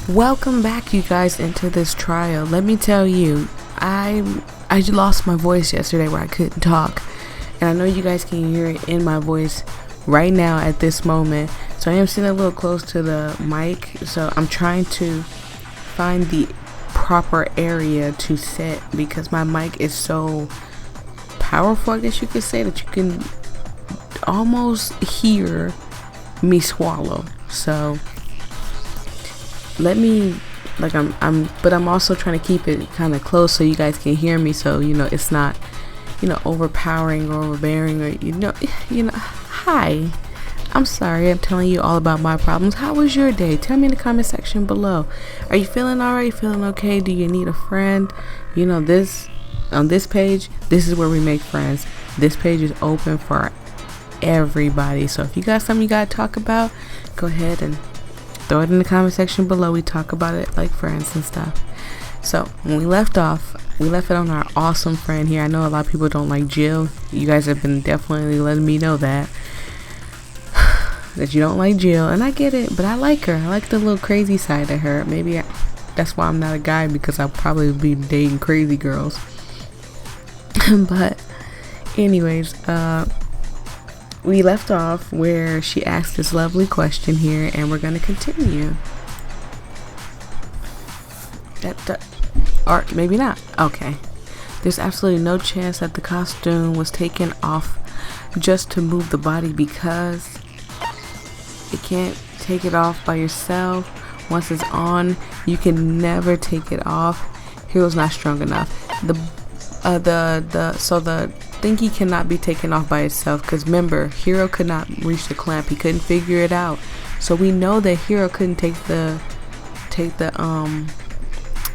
Welcome back, you guys, into this trial. Let me tell you, I lost my voice yesterday where I couldn't talk, and I know you guys can hear it in my voice right now at this moment. So I am sitting a little close to the mic, so I'm trying to find the proper area to sit because my mic is so powerful, I guess you could say, that you can almost hear me swallow. So let me, like, I'm also trying to keep it kind of close so you guys can hear me, so it's not overpowering or overbearing, or hi, I'm sorry, I'm telling you all about my problems. How was your day? Tell me in the comment section below. Are you feeling alright? Feeling okay? Do you need a friend? This on this page, this is where we make friends. This page is open for everybody, so if you got something you gotta talk about, go ahead and throw it in the comment section below. We talk about it like friends and stuff. So when we left off, we left it on our awesome friend here. I know a lot of people don't like Jill. You guys have been definitely letting me know that you don't like Jill, and I get it, but I like her. I like the little crazy side of her. Maybe that's why I'm not a guy, because I'll probably be dating crazy girls. But anyways, we left off where she asked this lovely question here, and we're gonna continue. Or maybe not. Okay. There's absolutely no chance that the costume was taken off just to move the body, because you can't take it off by yourself. Once it's on, you can never take it off. Hero's not strong enough. So the thingy cannot be taken off by itself, because remember, Hero could not reach the clamp. He couldn't figure it out. So we know that Hero couldn't take the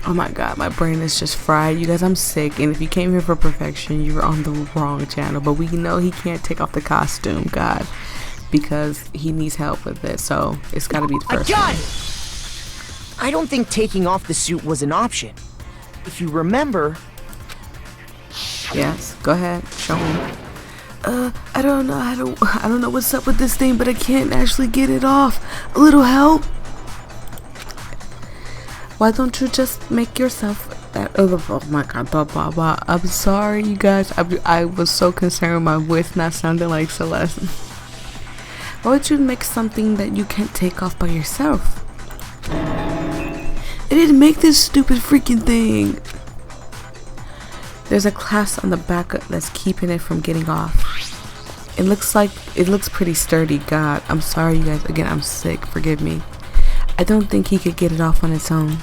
oh my god, my brain is just fried, you guys. I'm sick, and if you came here for perfection, you were on the wrong channel. But we know he can't take off the costume, god, because he needs help with it. So it's got to be the first one. I don't think taking off the suit was an option. If you remember. Yes, go ahead, show me. I don't know what's up with this thing, but I can't actually get it off. A little help? Why don't you just make yourself that? Oh my god, blah blah blah. I'm sorry, you guys. I was so concerned with my voice not sounding like Celeste. Why would you make something that you can't take off by yourself? I didn't make this stupid freaking thing. There's a clasp on the back that's keeping it from getting off. It looks pretty sturdy. God, I'm sorry, you guys. Again, I'm sick. Forgive me. I don't think he could get it off on its own.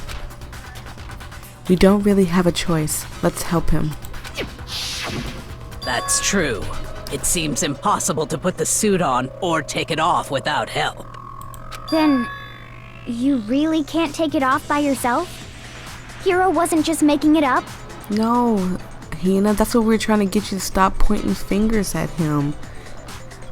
We don't really have a choice. Let's help him. That's true. It seems impossible to put the suit on or take it off without help. Then, you really can't take it off by yourself? Hero wasn't just making it up? No, Hina, that's what we're trying to get you to stop pointing fingers at him.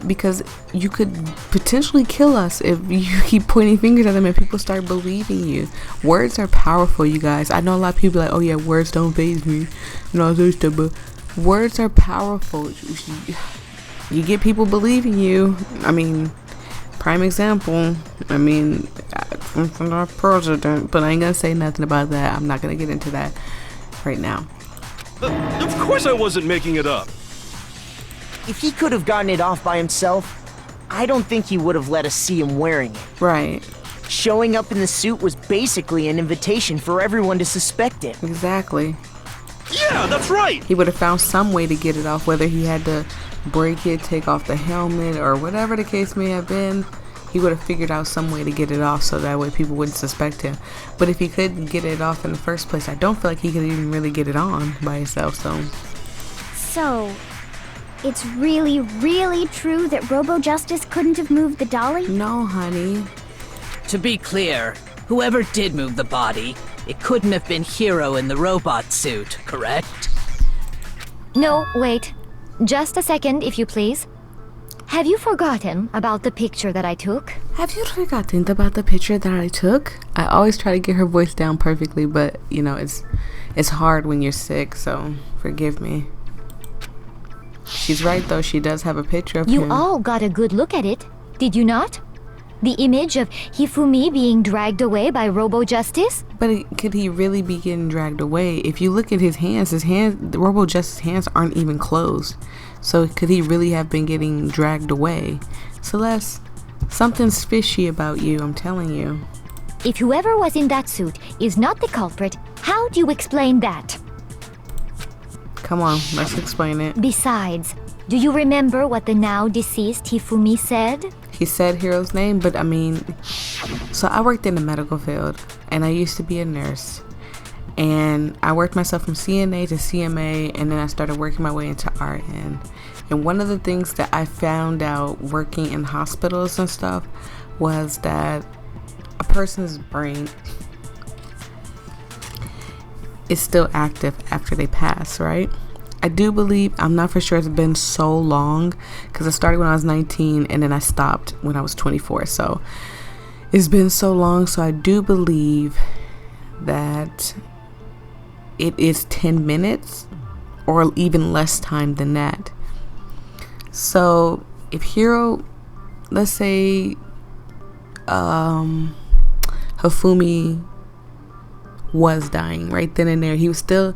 Because you could potentially kill us if you keep pointing fingers at them and people start believing you. Words are powerful, you guys. I know a lot of people are like, oh yeah, words don't faze me and all this stuff, but words are powerful. You get people believing you. I mean, prime example, I mean, from our president, but I ain't gonna say nothing about that. I'm not gonna get into that right now. Of course I wasn't making it up. If he could have gotten it off by himself, I don't think he would have let us see him wearing it. Right. Showing up in the suit was basically an invitation for everyone to suspect it. Exactly. Yeah, that's right! He would have found some way to get it off, whether he had to break it, take off the helmet, or whatever the case may have been. He would have figured out some way to get it off so that way people wouldn't suspect him. But if he couldn't get it off in the first place, I don't feel like he could even really get it on by himself, So, it's really, really true that Robo-Justice couldn't have moved the dolly? No, honey. To be clear, whoever did move the body, it couldn't have been Hero in the robot suit, correct? No, wait. Just a second, if you please. Have you forgotten about the picture that I took? Have you forgotten about the picture that I took? I always try to get her voice down perfectly, but you know, it's hard when you're sick, so forgive me. She's right though, she does have a picture of him. You all got a good look at it, did you not? The image of Hifumi being dragged away by Robo Justice? But could he really be getting dragged away? If you look at his hands, the Robo Justice hands aren't even closed. So could he really have been getting dragged away? Celeste, something's fishy about you, I'm telling you. If whoever was in that suit is not the culprit, how do you explain that? Come on, let's explain it. Besides, do you remember what the now deceased Hifumi said? He said Hero's name, but I mean, so I worked in the medical field and I used to be a nurse. And I worked myself from CNA to CMA, and then I started working my way into RN. And one of the things that I found out working in hospitals and stuff was that a person's brain is still active after they pass, right? I do believe, I'm not for sure, it's been so long because I started when I was 19 and then I stopped when I was 24. So it's been so long. So I do believe that it is 10 minutes or even less time than that. So if Hiro, let's say Hifumi was dying right then and there, he is still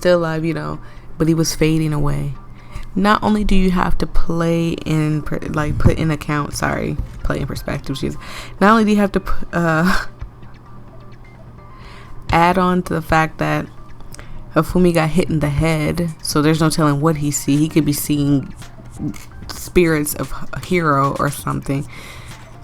alive, you know, but he was fading away. Not only do you have to play in put in perspective, not only do you have to add on to the fact that Hifumi got hit in the head, so there's no telling what he see. He could be seeing spirits of a hero or something.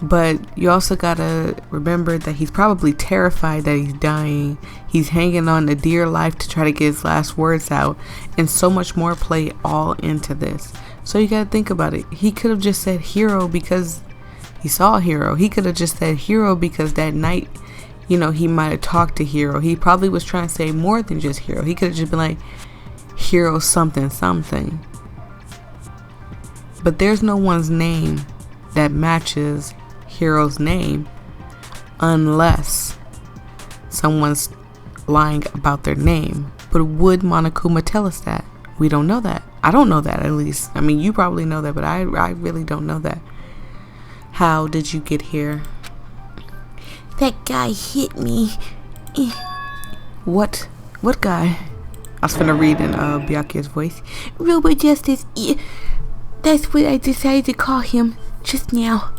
But you also gotta remember that he's probably terrified that he's dying. He's hanging on to dear life to try to get his last words out, and so much more play all into this. So you gotta think about it. He could have just said hero because he saw a hero. He could have just said hero because that night, you know, he might have talked to Hero. He probably was trying to say more than just Hero. He could have just been like, Hero something something. But there's no one's name that matches Hero's name unless someone's lying about their name. But would Monokuma tell us that? We don't know that. I don't know that, at least. I mean, you probably know that, but I really don't know that. How did you get here? That guy hit me. What? What guy? I was gonna read in Byakuya's voice. Robo Justice. That's what I decided to call him just now.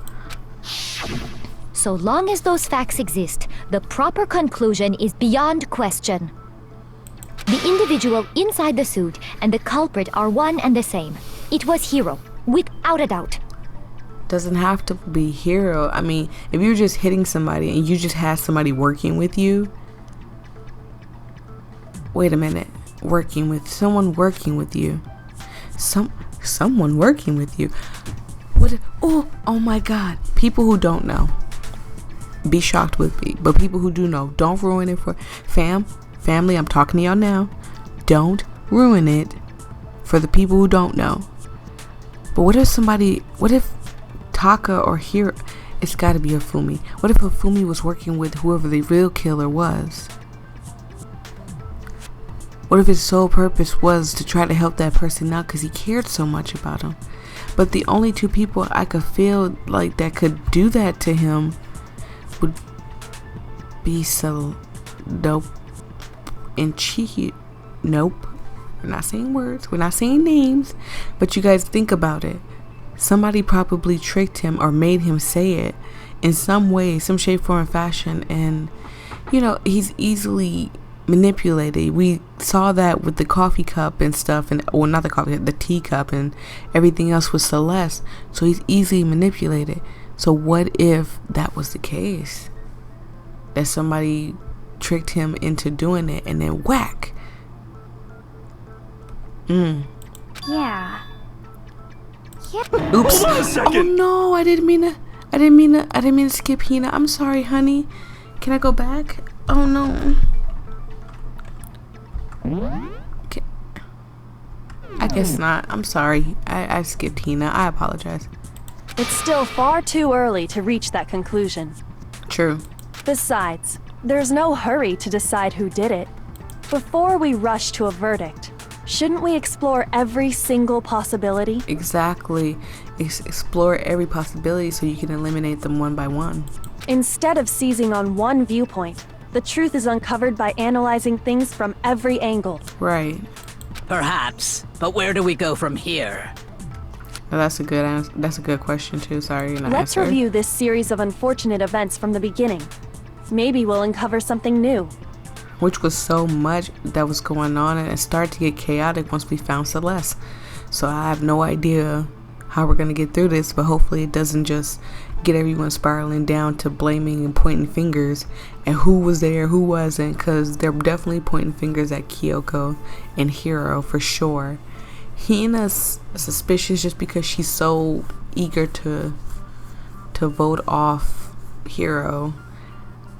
So long as those facts exist, the proper conclusion is beyond question. The individual inside the suit and the culprit are one and the same. It was Hiro, without a doubt. Doesn't have to be Hero. I mean, if you're just hitting somebody and you just had somebody working with you. Wait a minute. Someone working with you. Someone working with you. Oh my God. People who don't know. Be shocked with me. But people who do know, don't ruin it for family, I'm talking to y'all now. Don't ruin it for the people who don't know. But what if Taka or Hiro, it's gotta be Hifumi. What if Hifumi was working with whoever the real killer was? What if his sole purpose was to try to help that person out because he cared so much about him? But the only two people I could feel like that could do that to him would be Dope and Chi. Nope. We're not saying words. We're not saying names. But you guys think about it. Somebody probably tricked him or made him say it in some way, some shape, form, and fashion. And, you know, he's easily manipulated. We saw that with the coffee cup and stuff, and well, not the coffee, the teacup and everything else with Celeste. So he's easily manipulated. So what if that was the case? That somebody tricked him into doing it and then whack. Yeah. Oops. Hold on a second. Oh no, I didn't mean to skip Hina. I'm sorry, honey. Can I go back? Oh no. Okay. I guess not. I'm sorry. I skipped Hina. I apologize. It's still far too early to reach that conclusion. True. Besides, there's no hurry to decide who did it. Before we rush to a verdict, shouldn't we explore every single possibility? Exactly. Explore every possibility so you can eliminate them one by one. Instead of seizing on one viewpoint, the truth is uncovered by analyzing things from every angle. Right. Perhaps, but where do we go from here? Now that's a good question too. Sorry, you're not Let's answering. review this series of unfortunate events from the beginning. Maybe we'll uncover something new. Which was so much that was going on, and it started to get chaotic once we found Celeste. So I have no idea how we're gonna get through this, but hopefully it doesn't just get everyone spiraling down to blaming and pointing fingers and who was there, who wasn't, because they're definitely pointing fingers at Kyoko and Hiro for sure. Hina's suspicious just because she's so eager to vote off Hiro,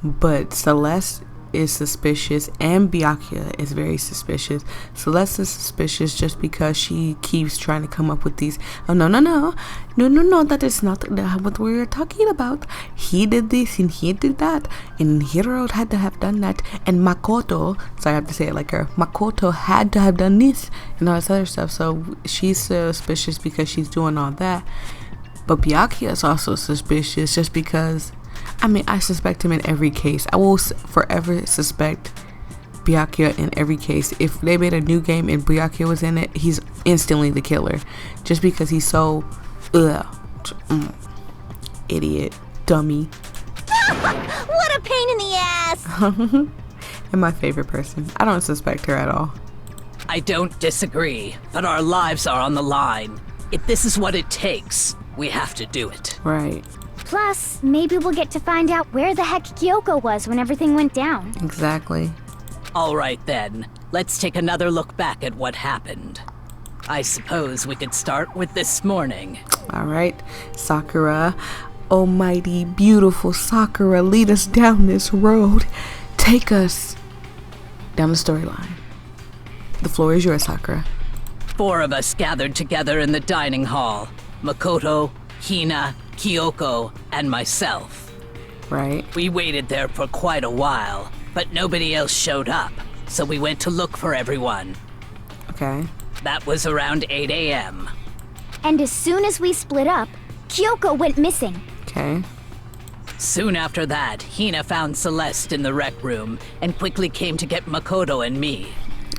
but Celeste is suspicious and Byakuya is very suspicious. Celeste is suspicious just because she keeps trying to come up with these, oh no, that is not what we're talking about. He did this and he did that and Hiro had to have done that and Makoto, so I have to say it like her, Makoto had to have done this and all this other stuff. So she's suspicious because she's doing all that, but Byakuya is also suspicious just because, I mean, I suspect him in every case. I will forever suspect Byakuya in every case. If they made a new game and Byakuya was in it, he's instantly the killer. Just because he's so, idiot, dummy. What a pain in the ass! And my favorite person. I don't suspect her at all. I don't disagree, but our lives are on the line. If this is what it takes, we have to do it. Right. Plus, maybe we'll get to find out where the heck Kyoko was when everything went down. Exactly. All right then, let's take another look back at what happened. I suppose we could start with this morning. All right, Sakura, almighty, beautiful Sakura, lead us down this road. Take us down the storyline. The floor is yours, Sakura. 4 of us gathered together in the dining hall. Makoto, Hina, Kyoko, and myself. Right. We waited there for quite a while, but nobody else showed up, so we went to look for everyone. Okay. That was around 8 a.m. And as soon as we split up, Kyoko went missing. Okay. Soon after that, Hina found Celeste in the rec room and quickly came to get Makoto and me.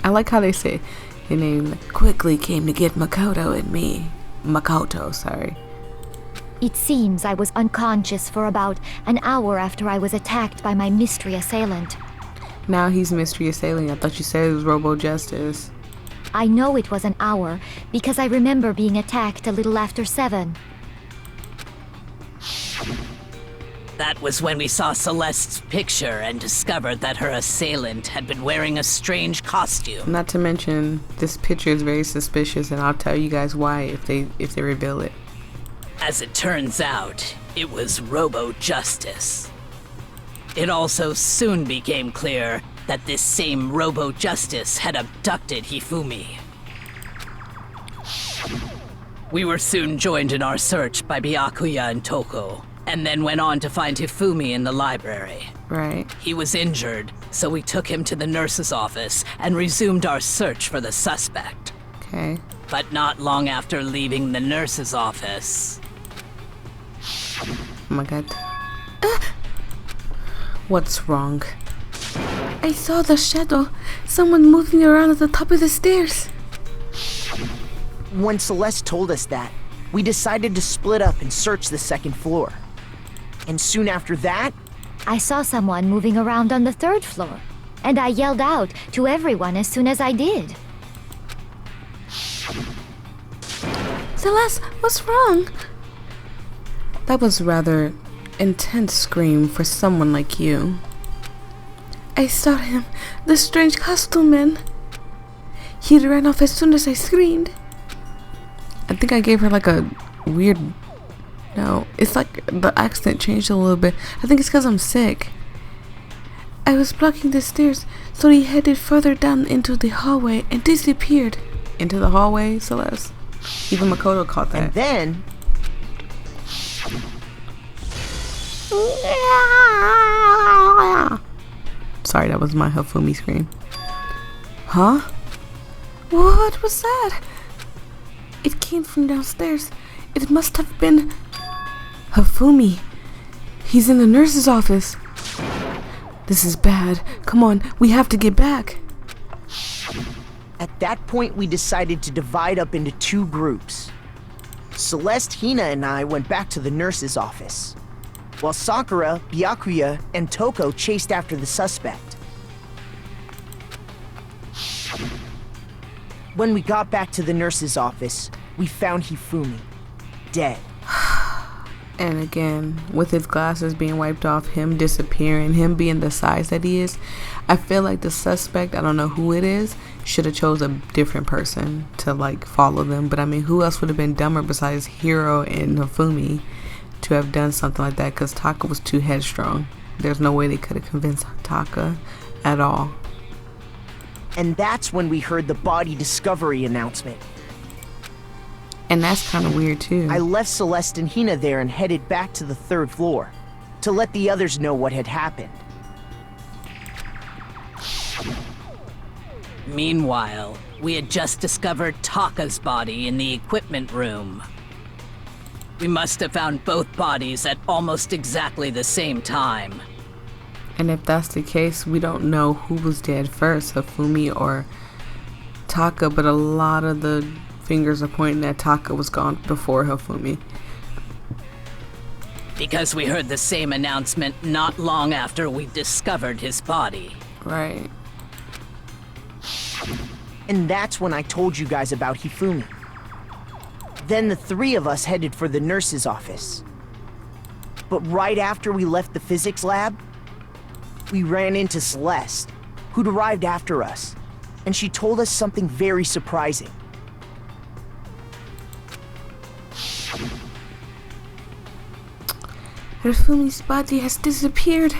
I like how they say your name quickly came to get Makoto and me. Makoto, sorry. It seems I was unconscious for about an hour after I was attacked by my mystery assailant. Now he's mystery assailant. I thought you said it was Robo Justice. I know it was an hour because I remember being attacked a little after 7. That was when we saw Celeste's picture and discovered that her assailant had been wearing a strange costume. Not to mention, this picture is very suspicious, and I'll tell you guys why if they reveal it. As it turns out, it was Robo Justice. It also soon became clear that this same Robo Justice had abducted Hifumi. We were soon joined in our search by Byakuya and Toko, and then went on to find Hifumi in the library. Right. He was injured, so we took him to the nurse's office and resumed our search for the suspect. Okay. But not long after leaving the nurse's office, Oh my god. What's wrong? I saw the shadow. Someone moving around at the top of the stairs. When Celeste told us that, we decided to split up and search the second floor. And soon after that, I saw someone moving around on the 3rd floor, and I yelled out to everyone as soon as I did. Celeste, what's wrong? That was rather intense scream for someone like you. I saw him, the strange costume man. He ran off as soon as I screamed. I think I gave her like a weird... No, it's like the accent changed a little bit. I think it's because I'm sick. I was blocking the stairs, so he headed further down into the hallway and disappeared. Into the hallway, Celeste? Even Makoto caught that. and then Sorry, that was my Hifumi scream. Huh? What was that? It came from downstairs. It must have been Hifumi. He's in the nurse's office. This is bad. Come on, we have to get back. At that point, we decided to divide up into two groups. Celeste, Hina, and I went back to the nurse's office, while Sakura, Byakuya, and Toko chased after the suspect. When we got back to the nurse's office, we found Hifumi, dead. And again, with his glasses being wiped off, him disappearing, him being the size that he is, I feel like the suspect, I don't know who it is, should have chose a different person to like follow them. But I mean, who else would have been dumber besides Hiro and Hifumi to have done something like that? Because Taka was too headstrong. There's no way they could have convinced Taka at all. And that's when we heard the body discovery announcement. And that's kind of weird too. I left Celeste and Hina there and headed back to the third floor to let the others know what had happened. Meanwhile, we had just discovered Taka's body in the equipment room. We must have found both bodies at almost exactly the same time. And if that's the case, we don't know who was dead first, Hifumi or Taka, but a lot of the fingers are pointing that Taka was gone before Hifumi. Because we heard the same announcement not long after we discovered his body. Right. And that's when I told you guys about Hifumi. Then the three of us headed for the nurse's office. But right after we left the physics lab, we ran into Celeste, who'd arrived after us, and she told us something very surprising. Hifumi's body has disappeared.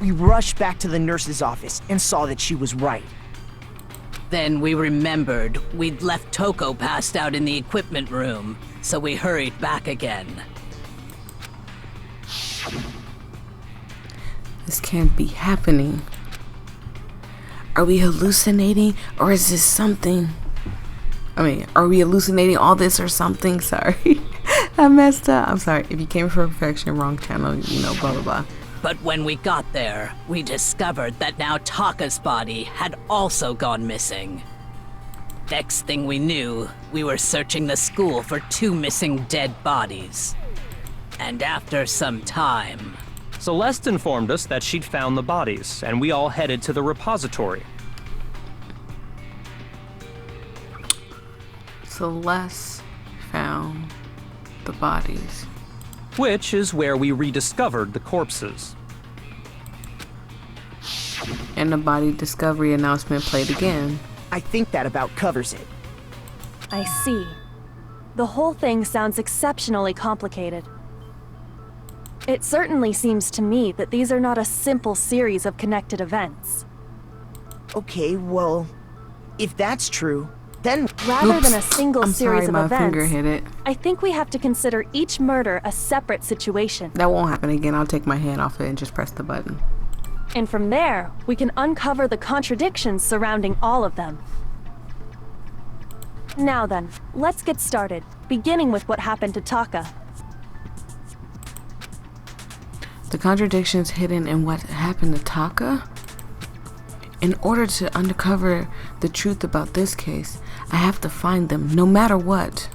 We rushed back to the nurse's office and saw that she was right. Then we remembered we'd left Toko passed out in the equipment room, so we hurried back again. This can't be happening. Are we hallucinating, or is this something? I mean, are we hallucinating all this or something? Sorry. I messed up. I'm sorry. If you came for perfection, wrong channel, you know, blah, blah, blah. But when we got there, we discovered that now Taka's body had also gone missing. Next thing we knew, we were searching the school for 2 missing dead bodies. And after some time... Celeste informed us that she'd found the bodies, and we all headed to the repository. Celeste found the bodies. Which is where we rediscovered the corpses. And the body discovery announcement played again. I think that about covers it. I see. The whole thing sounds exceptionally complicated. It certainly seems to me that these are not a simple series of connected events. Okay, well, if that's true, then... Rather than a single I'm series sorry, of my events, finger hit it. I think we have to consider each murder a separate situation. That won't happen again. I'll take my hand off it and just press the button. And from there, we can uncover the contradictions surrounding all of them. Now then, let's get started, beginning with what happened to Taka. The contradictions hidden in what happened to Taka? In order to uncover the truth about this case, I have to find them, no matter what.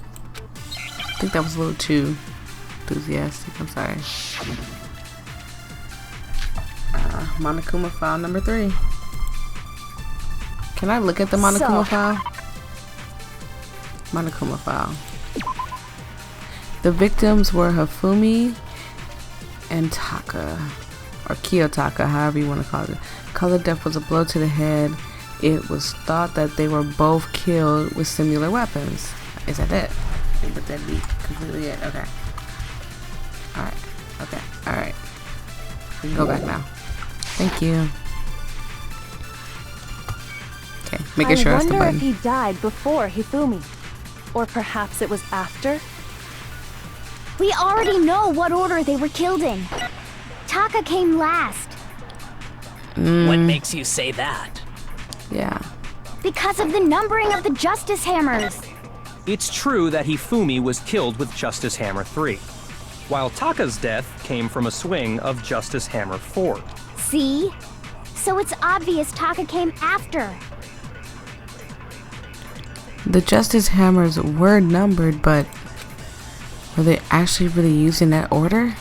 I think that was a little too enthusiastic. I'm sorry. Monokuma file number 3. Can I look at the Monokuma file? Monokuma file. The victims were Hifumi and Taka, or Kiyotaka, however you want to call it. Cause of death was a blow to the head. It was thought that they were both killed with similar weapons. Is that it? Would that be completely it? Okay. Alright. Okay. Alright. We can go back now. Thank you. Okay, making sure that's the I wonder button. if he died before Hifumi. Or perhaps it was after? We already know what order they were killed in. Taka came last. What makes you say that? Yeah. Because of the numbering of the Justice Hammers. It's true that Hifumi was killed with Justice Hammer 3, while Taka's death came from a swing of Justice Hammer 4. See? So it's obvious Taka came after. The Justice Hammers were numbered, but were they actually really used in that order?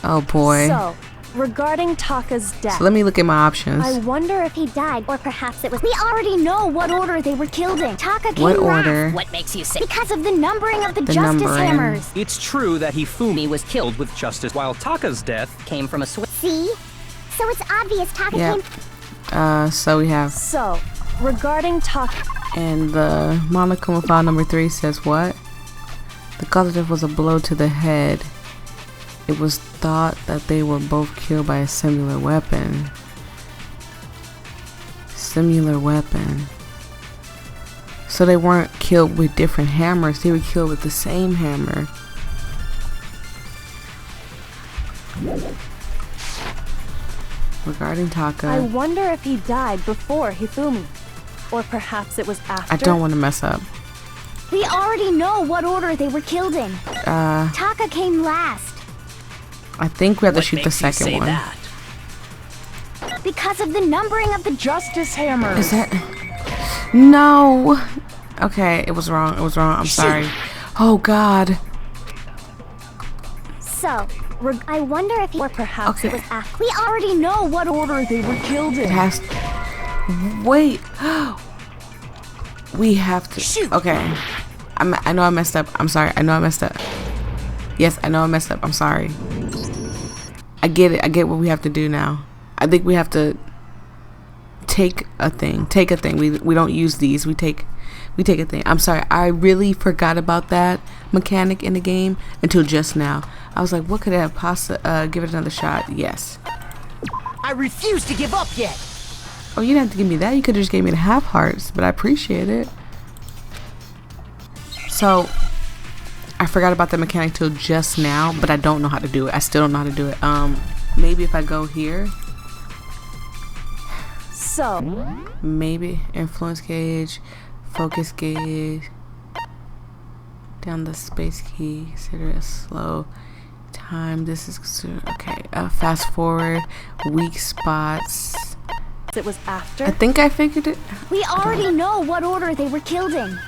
Oh boy. So, regarding Taka's death, So let me look at my options. I wonder if he died, or perhaps it was. We already know what order they were killed in. Taka came What last. order? What makes you say Because of the numbering of the The Justice numbering. Hammers. It's true that Hifumi was killed with Justice, while Taka's death came from a swing? See? So it's obvious Taka Yep. came. So we have, So, regarding Taka, and the monochrome file number 3 says what? The cause of death was a blow to the head. It was thought that they were both killed by a similar weapon. Similar weapon. So they weren't killed with different hammers, they were killed with the same hammer. Regarding Taka, I wonder if he died before Hifumi. Or perhaps it was after. I don't want to mess up. We already know what order they were killed in. Taka came last. I think we have to What shoot the makes you second say one. that? Because of the numbering of the Justice Hammer. Is that? No. Okay, it was wrong. It was wrong. I'm sorry. Oh God. So, I wonder if he. Or perhaps Okay. it was after. We already know what order they were killed It in. has. Wait. We have to. Okay. I know I messed up. I'm sorry. I know I messed up. Yes, I know I messed up. I'm sorry. I get it. I get what we have to do now. I think we have to take a thing. Take a thing. We don't use these. We take a thing. I'm sorry. I really forgot about that mechanic in the game until just now. I was like, what could I have give it another shot? Yes. I refuse to give up yet. Oh, you didn't have to give me that. You could have just gave me the half hearts, but I appreciate it. So, I forgot about the mechanic till just now, but I don't know how to do it. I still don't know how to do it. Maybe if I go here, So, maybe influence gauge, focus gauge, down the space key, consider it slow time. This is okay. Fast forward, weak spots. it was after. I think I figured it. We already know what order they were killed in.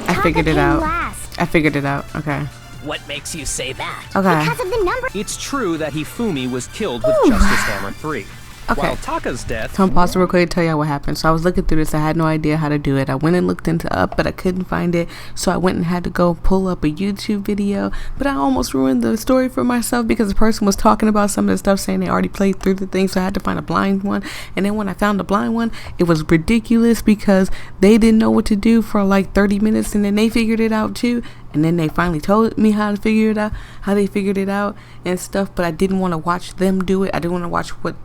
I figured it Taka out. came last. I figured it out. Okay. What makes you say that? Okay. Because of the number. It's true that Hifumi was killed with Justice Hammer 3, Okay. while Taka's death. So I'm pausing real quick to tell y'all what happened. So I was looking through this. I had no idea how to do it. I went and looked into up, but I couldn't find it. So I went and had to go pull up a YouTube video. But I almost ruined the story for myself because the person was talking about some of the stuff saying they already played through the thing. So I had to find a blind one. And then when I found the blind one, it was ridiculous because they didn't know what to do for like 30 minutes and then they figured it out too. And then they finally told me how to figure it out, how they figured it out and stuff. But I didn't want to watch them do it. I didn't want to watch what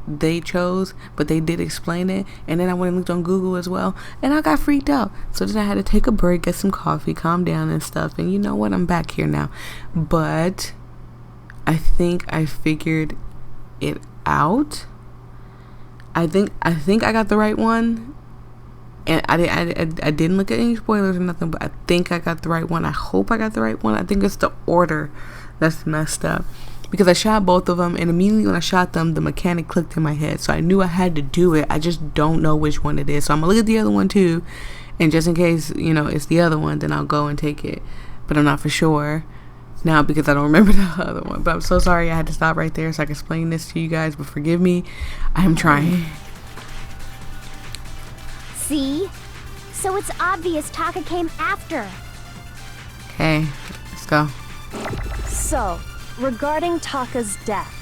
they chose, but they did explain it. And then I went and looked on Google as well, and I got freaked out. So then I had to take a break, get some coffee, calm down and stuff. And you know what, I'm back here now. But I think I figured it out. I think I got the right one. And I didn't look at any spoilers or nothing, but I think I got the right one. I hope I got the right one. I think it's the order that's messed up. Because I shot both of them, and immediately when I shot them, the mechanic clicked in my head. So I knew I had to do it. I just don't know which one it is. So I'm going to look at the other one too. And just in case, you know, it's the other one, then I'll go and take it. But I'm not for sure now because I don't remember the other one. But I'm so sorry I had to stop right there so I can explain this to you guys. But forgive me. I am trying. See? So it's obvious Taka came after. Okay, let's go. So, regarding Taka's death,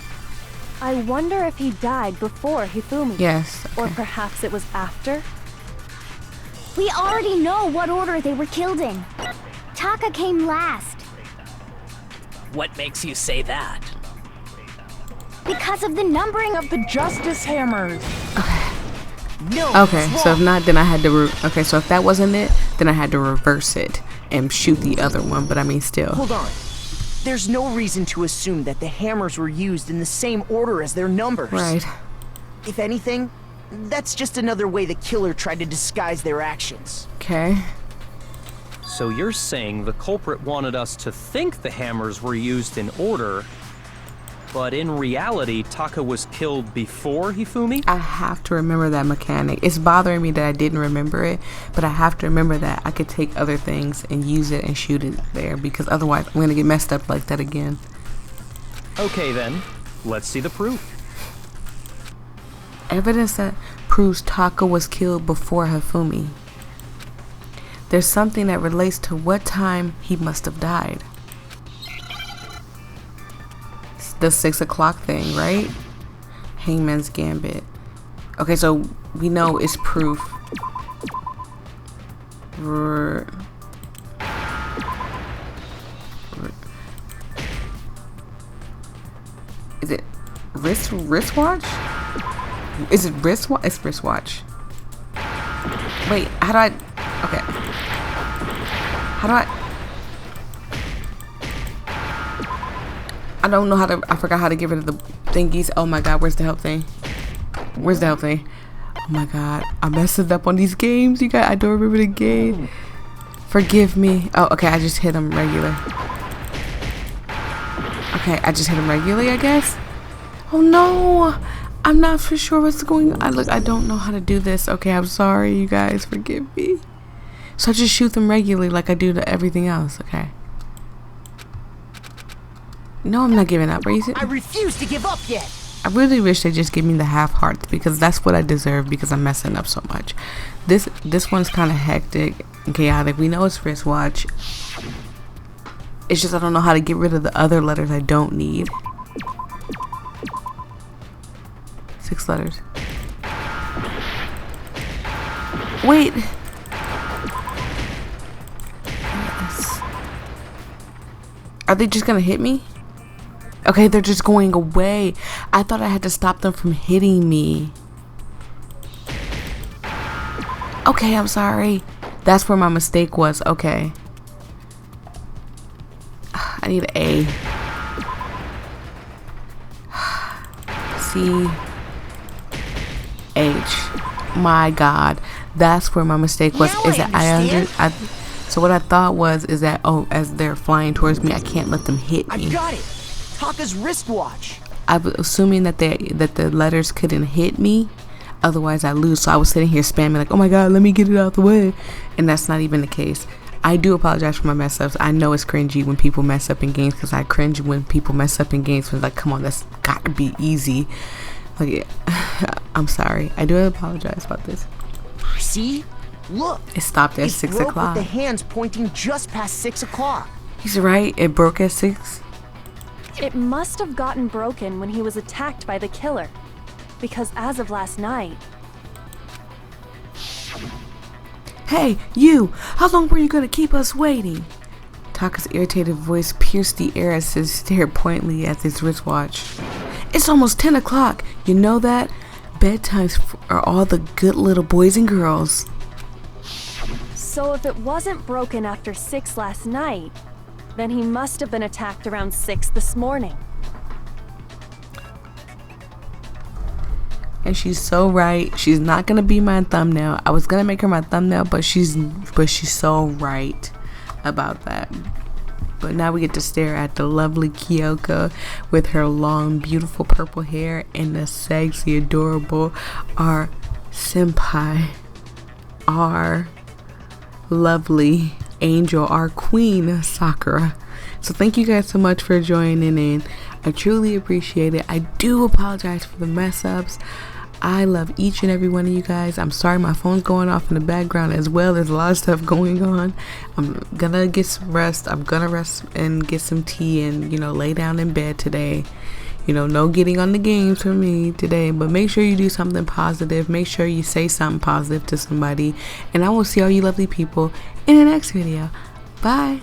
I wonder if he died before Hifumi. Yes. Or Okay. perhaps it was after. We already know what order they were killed in. Taka came last. What makes you say that? Because of the numbering of the Justice Hammers. No. Okay, it's so if wrong. not, then I had to. Okay, so if that wasn't it, then I had to reverse it and shoot the other one, but I mean still. Hold on. There's no reason to assume that the hammers were used in the same order as their numbers. Right. If anything, that's just another way the killer tried to disguise their actions. Okay. So you're saying the culprit wanted us to think the hammers were used in order, but in reality, Taka was killed before Hifumi? I have to remember that mechanic. It's bothering me that I didn't remember it, but I have to remember that I could take other things and use it and shoot it there, because otherwise I'm gonna get messed up like that again. Okay then, let's see the proof. Evidence that proves Taka was killed before Hifumi. There's something that relates to what time he must have died. It's the 6 o'clock thing, right? Hangman's Gambit. Okay, so we know it's proof. Is it wristwatch? Is it wristwatch? It's wristwatch. Wait, how do I? Okay. How do I don't know how to. I forgot how to get rid of the thingies. Oh my god, where's the help thing? Where's the help thing? Oh my god, I messed it up on these games. You guys, I don't remember the game. Forgive me. Oh, okay, I just hit him regular. Okay, I just hit him regularly, I guess. Oh no, I'm not for sure what's going on. I don't know how to do this. Okay, I'm sorry, you guys. Forgive me. So I just shoot them regularly like I do to everything else. Okay. No, I'm not giving up. Are you serious? I refuse to give up yet. I really wish they just give me the half hearts, because that's what I deserve, because I'm messing up so much. This one's kind of hectic and chaotic. We know it's wristwatch. It's just I don't know how to get rid of the other letters I don't need. 6 letters. Wait. Are they just gonna hit me? Okay, they're just going away. I thought I had to stop them from hitting me. Okay, I'm sorry. That's where my mistake was. Okay. I need an A. C. H. My God. That's where my mistake was. Now Is that understand. So what I thought was is that, oh, as they're flying towards me, I can't let them hit me. I got it. Taka's wristwatch. I was assuming that the letters couldn't hit me, otherwise I lose. So I was sitting here spamming like, oh my god, let me get it out the way, and that's not even the case. I do apologize for my mess ups. I know it's cringy when people mess up in games, because I cringe when people mess up in games. When like, come on, that's got to be easy. Like, I'm sorry. I do apologize about this. See? Look. It stopped at It 6 broke o'clock. with the hands pointing just past 6 o'clock. He's right. It broke at 6. It must have gotten broken when he was attacked by the killer. Because as of last night... Hey, you! How long were you gonna keep us waiting? Taka's irritated voice pierced the air as he stared pointedly at his wristwatch. It's almost 10 o'clock. You know that? Bedtimes are all the good little boys and girls. So if it wasn't broken after 6 last night, then he must have been attacked around 6 this morning. And she's so right. She's not gonna be my thumbnail. I was gonna make her my thumbnail, but she's so right about that. But now we get to stare at the lovely Kyoko with her long, beautiful purple hair and the sexy, adorable our senpai, our lovely angel, our queen Sakura. So thank you guys so much for joining in. I truly appreciate it. I do apologize for the mess ups. I love each and every one of you guys. I'm sorry my phone's going off in the background as well. There's a lot of stuff going on. I'm gonna get some rest. I'm gonna rest and get some tea and, lay down in bed today. No getting on the games for me today, but make sure you do something positive. Make sure you say something positive to somebody, and I will see all you lovely people in the next video. Bye.